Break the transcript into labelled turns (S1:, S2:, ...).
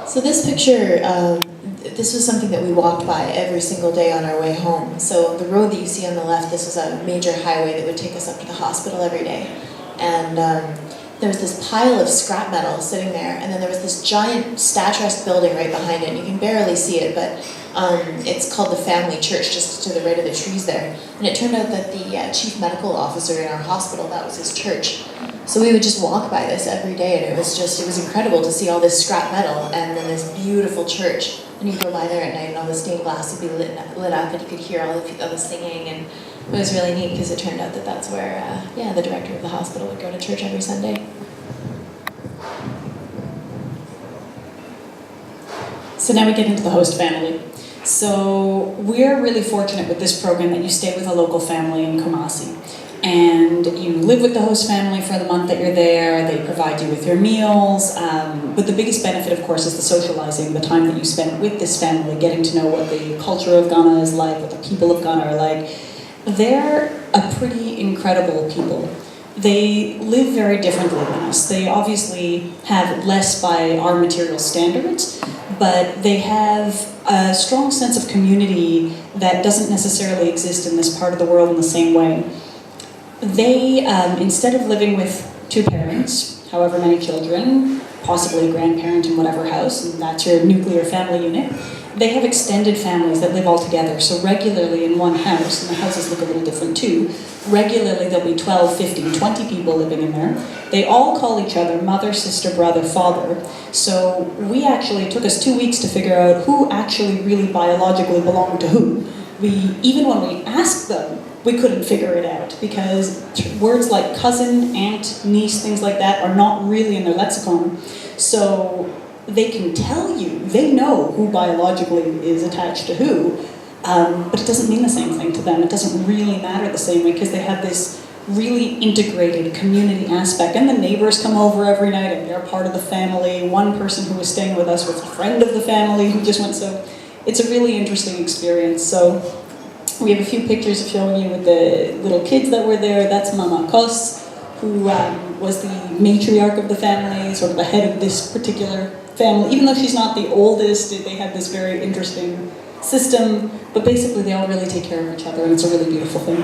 S1: So this picture, this was something that we walked by every single day on our way home. So the road that you see on the left, this was a major highway that would take us up to the hospital every day. And there was this pile of scrap metal sitting there, and then there was this giant statuesque building right behind it, and you can barely see it, but it's called the Family Church, just to the right of the trees there. And it turned out that the chief medical officer in our hospital, that was his church. So we would just walk by this every day, and it was incredible to see all this scrap metal, and then this beautiful church. And you'd go by there at night, and all the stained glass would be lit up, and you could hear all the singing, and it was really neat because it turned out that that's where, the director of the hospital would go to church every Sunday.
S2: So now we get into the host family. So we're really fortunate with this program that you stay with a local family in Kumasi. And you live with the host family for the month that you're there. They provide you with your meals. But the biggest benefit, of course, is the socializing, the time that you spend with this family, getting to know what the culture of Ghana is like, what the people of Ghana are like. They're a pretty incredible people. They live very differently than us. They obviously have less by our material standards, but they have a strong sense of community that doesn't necessarily exist in this part of the world in the same way. They, instead of living with two parents, however many children, possibly a grandparent in whatever house, and that's your nuclear family unit, they have extended families that live all together. So regularly in one house, and the houses look a little different too, regularly there'll be 12, 15, 20 people living in there. They all call each other mother, sister, brother, father. So we actually, it took us 2 weeks to figure out who actually really biologically belonged to who. Even when we asked them, we couldn't figure it out because words like cousin, aunt, niece, things like that are not really in their lexicon. So they can tell you, they know who biologically is attached to who, but it doesn't mean the same thing to them. It doesn't really matter the same way because they have this really integrated community aspect. And the neighbors come over every night and they're part of the family. One person who was staying with us was a friend of the family who just went, so it's a really interesting experience. So we have a few pictures showing you with the little kids that were there. That's Mama Kos, who was the matriarch of the family, sort of the head of this particular family. Even though she's not the oldest, they have this very interesting system, but basically they all really take care of each other, and it's a really beautiful thing.